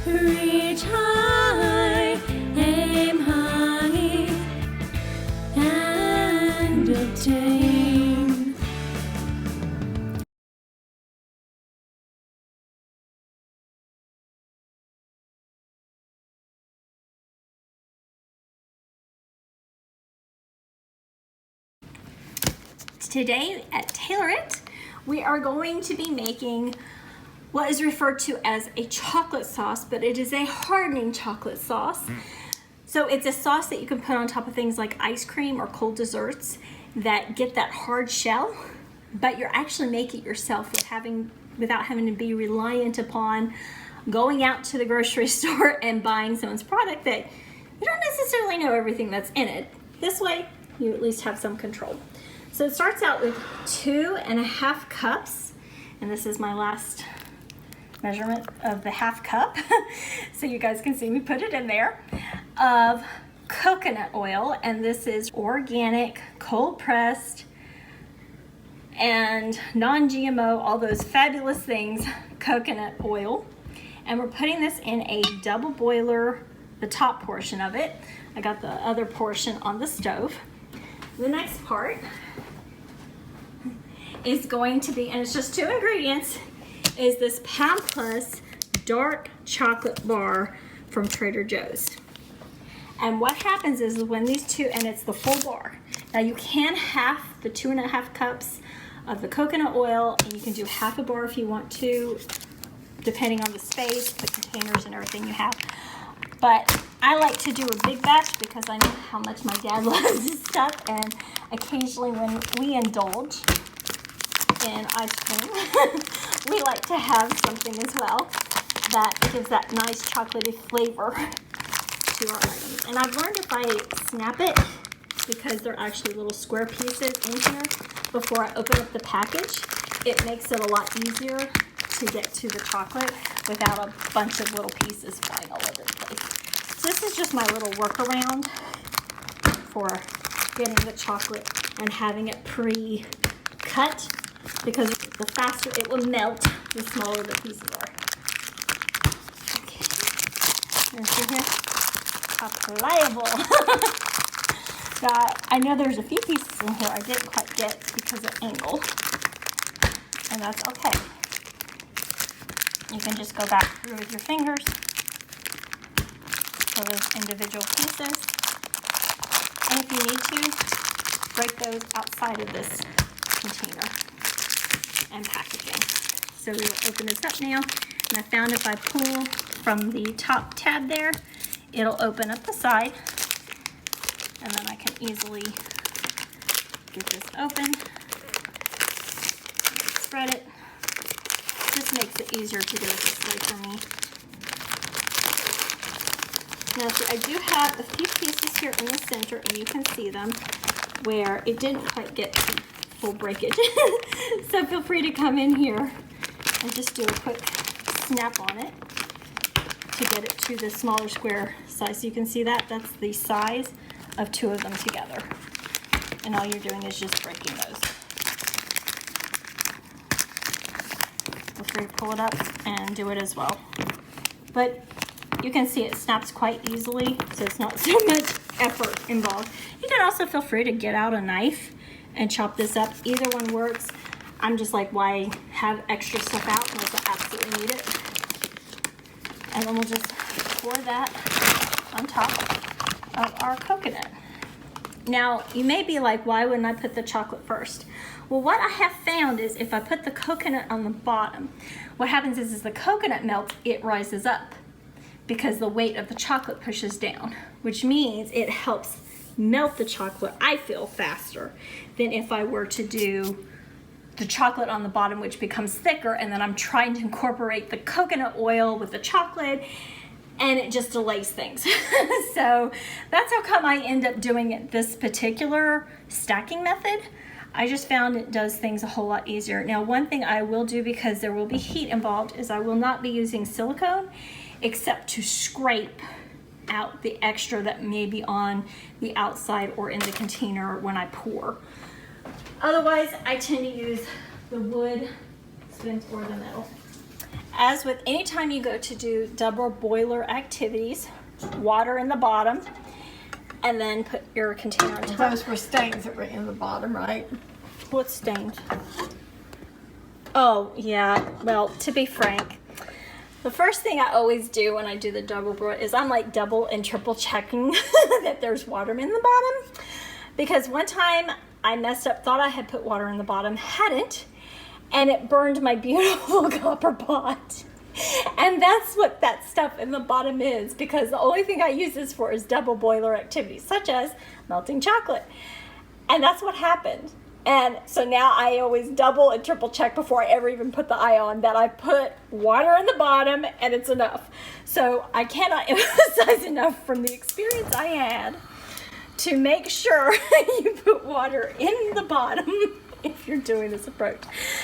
Reach high, aim high, and obtain. Today at TaylorIt, we are going to be making what is referred to as a chocolate sauce, but it is a hardening chocolate sauce. So it's a sauce that you can put on top of things like ice cream or cold desserts that get that hard shell, but you're actually making it yourself without having to be reliant upon going out to the grocery store and buying someone's product that you don't necessarily know everything that's in it. This way, you at least have some control. So it starts out with 2.5 cups, and this is my last measurement of the half cup, so you guys can see me put it in there, of coconut oil, and this is organic, cold pressed, and non-GMO, all those fabulous things, coconut oil. And we're putting this in a double boiler, the top portion of it. I got the other portion on the stove. The next part is going to be, and it's just 2 ingredients, is this Pound Plus dark chocolate bar from Trader Joe's. And what happens is when these two, and it's the full bar. Now you can half the 2.5 cups of the coconut oil, and you can do half a bar if you want to, depending on the space, the containers and everything you have. But I like to do a big batch because I know how much my dad loves this stuff, and occasionally when we indulge in ice cream, we like to have something as well that gives that nice chocolatey flavor to our items. And I've learned if I snap it, because they're actually little square pieces in here, before I open up the package, it makes it a lot easier to get to the chocolate without a bunch of little pieces flying all over the place. So this is just my little workaround for getting the chocolate and having it pre-cut, because the faster it will melt, the smaller the pieces are. Okay, and see here, how pliable. Now, I know there's a few pieces in here I didn't quite get because of angle, and that's okay. You can just go back through with your fingers for those individual pieces. And if you need to, break those outside of this container and packaging. So we will open this up now, and I found if I pull from the top tab there, it'll open up the side, and then I can easily get this open, spread it. Just makes it easier to do it this way for me. Now see, I do have a few pieces here in the center, and you can see them, where it didn't quite get to full breakage. So feel free to come in here and just do a quick snap on it to get it to the smaller square size. So you can see that, that's the size of 2 of them together. And all you're doing is just breaking those. Feel free to pull it up and do it as well. But you can see it snaps quite easily, so it's not so much effort involved. You can also feel free to get out a knife and chop this up. Either one works. I'm just like, why have extra stuff out unless I absolutely need it? And then we'll just pour that on top of our coconut. Now, you may be like, why wouldn't I put the chocolate first? Well, what I have found is if I put the coconut on the bottom, what happens is the coconut melts, it rises up because the weight of the chocolate pushes down, which means it helps melt the chocolate, I feel, faster than if I were to do the chocolate on the bottom, which becomes thicker, and then I'm trying to incorporate the coconut oil with the chocolate, and it just delays things. So that's how come I end up doing it this particular stacking method. I just found it does things a whole lot easier. Now, one thing I will do, because there will be heat involved, is I will not be using silicone except to scrape out the extra that may be on the outside or in the container when I pour. Otherwise, I tend to use the wood spent or the metal. as with any time you go to do double boiler activities, water in the bottom, and then put your container on top. Those were stains that were in the bottom, right? What's stained? Oh, yeah. Well, to be frank, the first thing I always do when I do the double boil is I'm like double and triple checking that there's water in the bottom. Because one time I messed up, thought I had put water in the bottom, hadn't, and it burned my beautiful copper pot. And that's what that stuff in the bottom is, because the only thing I use this for is double boiler activities, such as melting chocolate. And that's what happened. And so now I always double and triple check before I ever even put the eye on that I put water in the bottom and it's enough. So I cannot emphasize enough from the experience I had to make sure you put water in the bottom if you're doing this approach.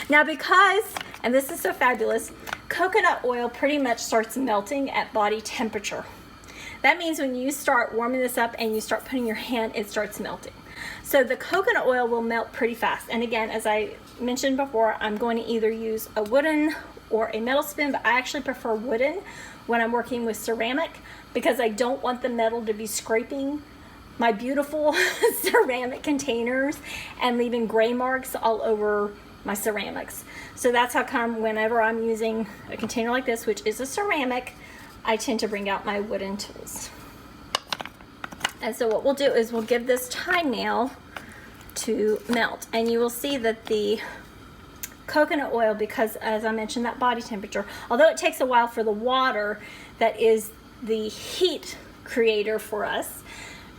Now because, and this is so fabulous, coconut oil pretty much starts melting at body temperature. That means when you start warming this up and you start putting your hand, it starts melting. So the coconut oil will melt pretty fast. And again, as I mentioned before, I'm going to either use a wooden or a metal spoon, but I actually prefer wooden when I'm working with ceramic because I don't want the metal to be scraping my beautiful ceramic containers and leaving gray marks all over my ceramics. So that's how come whenever I'm using a container like this, which is a ceramic, I tend to bring out my wooden tools. And so what we'll do is we'll give this time now to melt. And you will see that the coconut oil, because as I mentioned, that body temperature, although it takes a while for the water that is the heat creator for us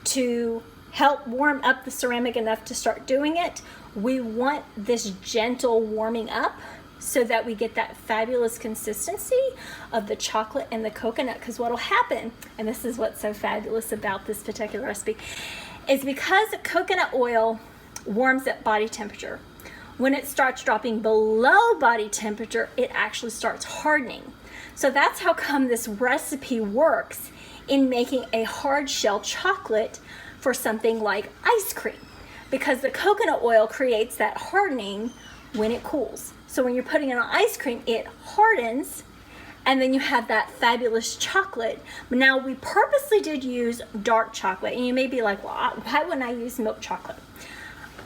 to help warm up the ceramic enough to start doing it, we want this gentle warming up so that we get that fabulous consistency of the chocolate and the coconut. Because what will happen, and this is what's so fabulous about this particular recipe, is because the coconut oil warms at body temperature, when it starts dropping below body temperature, it actually starts hardening. So that's how come this recipe works in making a hard shell chocolate for something like ice cream, because the coconut oil creates that hardening when it cools. So when you're putting it on ice cream, it hardens, and then you have that fabulous chocolate. Now, we purposely did use dark chocolate, and you may be like, well, why wouldn't I use milk chocolate?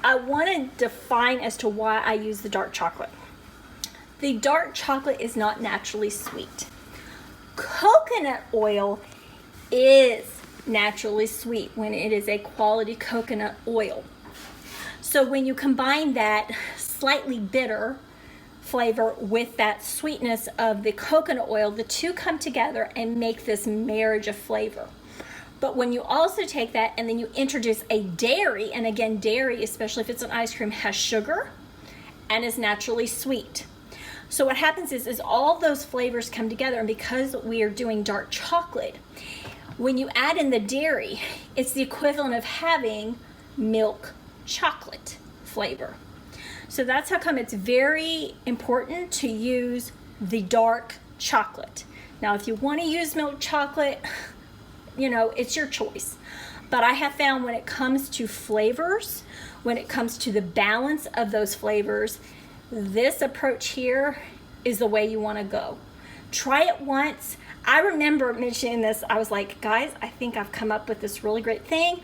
I want to define as to why I use the dark chocolate. The dark chocolate is not naturally sweet. Coconut oil is naturally sweet when it is a quality coconut oil. So when you combine that slightly bitter flavor with that sweetness of the coconut oil, the two come together and make this marriage of flavor. But when you also take that and then you introduce a dairy, and again, dairy, especially if it's an ice cream, has sugar and is naturally sweet. So what happens is all those flavors come together, and because we are doing dark chocolate, when you add in the dairy, it's the equivalent of having milk chocolate flavor. So that's how come it's very important to use the dark chocolate. Now, if you want to use milk chocolate, you know, it's your choice. But I have found when it comes to flavors, when it comes to the balance of those flavors, this approach here is the way you want to go. Try it once. I remember mentioning this. I was like, guys, I think I've come up with this really great thing.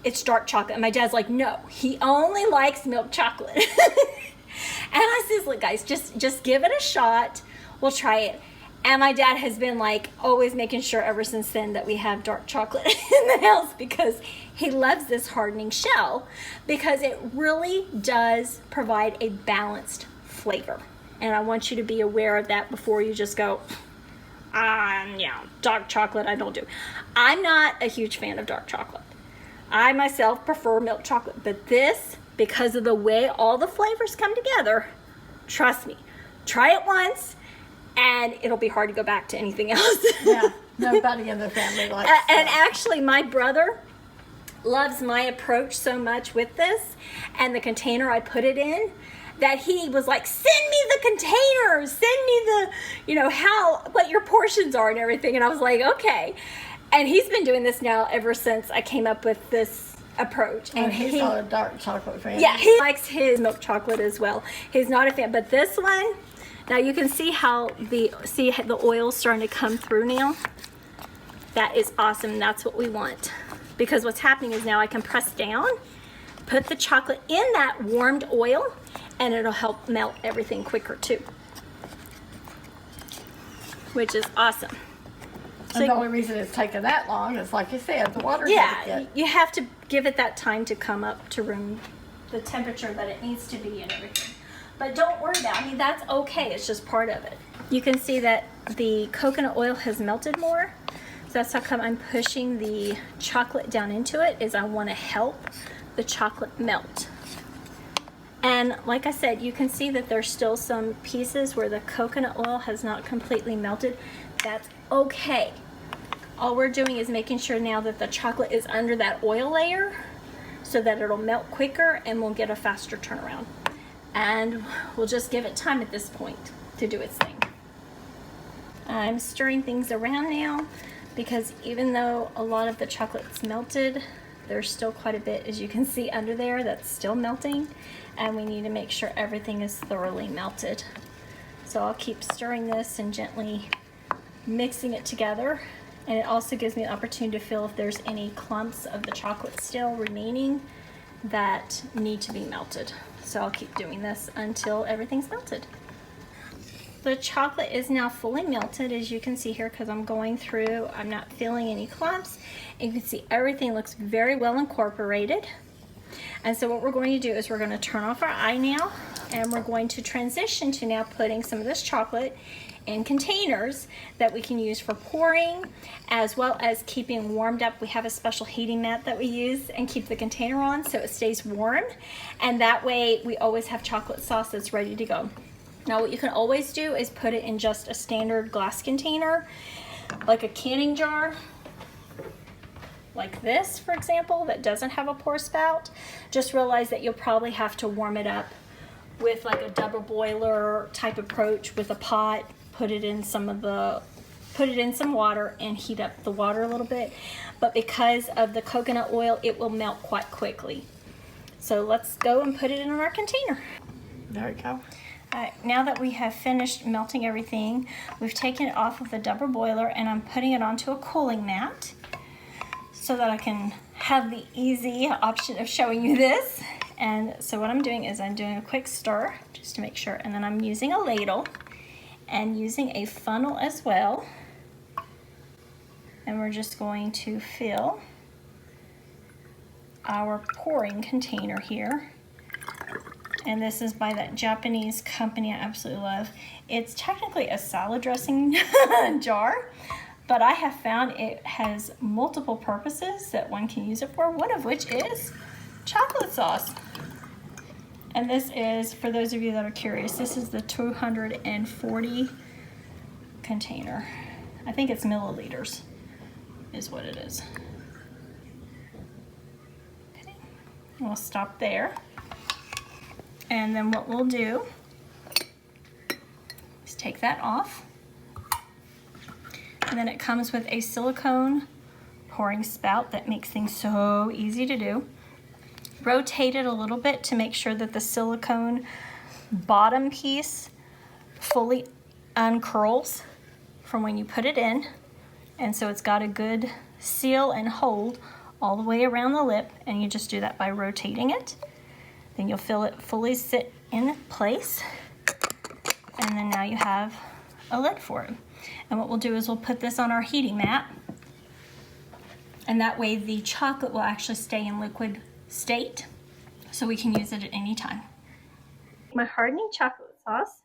It's dark chocolate. And my dad's like, no, he only likes milk chocolate. And I says, look, guys, just give it a shot. We'll try it. And my dad has been like always making sure ever since then that we have dark chocolate in the house, because he loves this hardening shell, because it really does provide a balanced flavor. And I want you to be aware of that before you just go, yeah, dark chocolate I don't do. I'm not a huge fan of dark chocolate. I myself prefer milk chocolate, but this, because of the way all the flavors come together, trust me, try it once and it'll be hard to go back to anything else. Yeah, nobody in the family likes and actually my brother loves my approach so much with this and the container I put it in, that he was like, send me the containers, send me the, you know, what your portions are and everything. And I was like, okay. And he's been doing this now ever since I came up with this approach. And he's not a dark chocolate fan. Yeah, he likes his milk chocolate as well. He's not a fan, but this one, Now you can see how the oil starting to come through now. That is awesome. That's what we want. Because what's happening is now I can press down, put the chocolate in that warmed oil, and it'll help melt everything quicker too. Which is awesome. So the only reason it's taken that long is, like you said, the water. Yeah, you have to give it that time to come up to room the temperature that it needs to be and everything. But don't worry about it. I mean, that's okay. It's just part of it. You can see that the coconut oil has melted more. So that's how come I'm pushing the chocolate down into it, is I want to help the chocolate melt. And like I said, you can see that there's still some pieces where the coconut oil has not completely melted. That's okay. All we're doing is making sure now that the chocolate is under that oil layer so that it'll melt quicker and we'll get a faster turnaround. And we'll just give it time at this point to do its thing. I'm stirring things around now because even though a lot of the chocolate's melted, there's still quite a bit, as you can see under there, that's still melting, and we need to make sure everything is thoroughly melted. So I'll keep stirring this and gently mixing it together, and it also gives me an opportunity to feel if there's any clumps of the chocolate still remaining that need to be melted. So I'll keep doing this until everything's melted. The chocolate is now fully melted, as you can see here, because I'm going through, I'm not feeling any clumps. And you can see everything looks very well incorporated. And so what we're going to do is we're going to turn off our eye now, and we're going to transition to now putting some of this chocolate in containers that we can use for pouring, as well as keeping warmed up. We have a special heating mat that we use and keep the container on so it stays warm, and that way we always have chocolate sauce that's ready to go. Now what you can always do is put it in just a standard glass container, like a canning jar, like this, for example, that doesn't have a pour spout. Just realize that you'll probably have to warm it up with like a double boiler type approach with a pot. Put it in some water and heat up the water a little bit. But because of the coconut oil, it will melt quite quickly. So let's go and put it in our container. There we go. Now that we have finished melting everything, we've taken it off of the double boiler, and I'm putting it onto a cooling mat so that I can have the easy option of showing you this. And so what I'm doing is I'm doing a quick stir just to make sure, and then I'm using a ladle and using a funnel as well. And we're just going to fill our pouring container here. And this is by that Japanese company I absolutely love. It's technically a salad dressing jar, but I have found it has multiple purposes that one can use it for, one of which is chocolate sauce. And this is, for those of you that are curious, this is the 240 container. I think it's milliliters is what it is. Okay, we'll stop there. And then what we'll do is take that off. And then it comes with a silicone pouring spout that makes things so easy to do. Rotate it a little bit to make sure that the silicone bottom piece fully uncurls from when you put it in. And so it's got a good seal and hold all the way around the lip, and you just do that by rotating it. Then you'll feel it fully sit in place, and then now you have a lid for it. And what we'll do is we'll put this on our heating mat, and that way the chocolate will actually stay in liquid state, so we can use it at any time. My hardening chocolate sauce,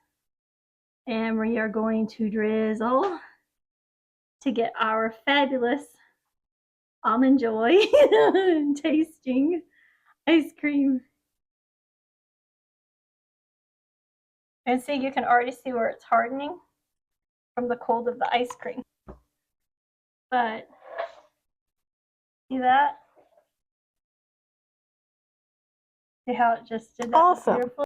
and we are going to drizzle to get our fabulous Almond Joy tasting ice cream. And see, you can already see where it's hardening from the cold of the ice cream. But see that? See how it just did that? Awesome. Beautiful.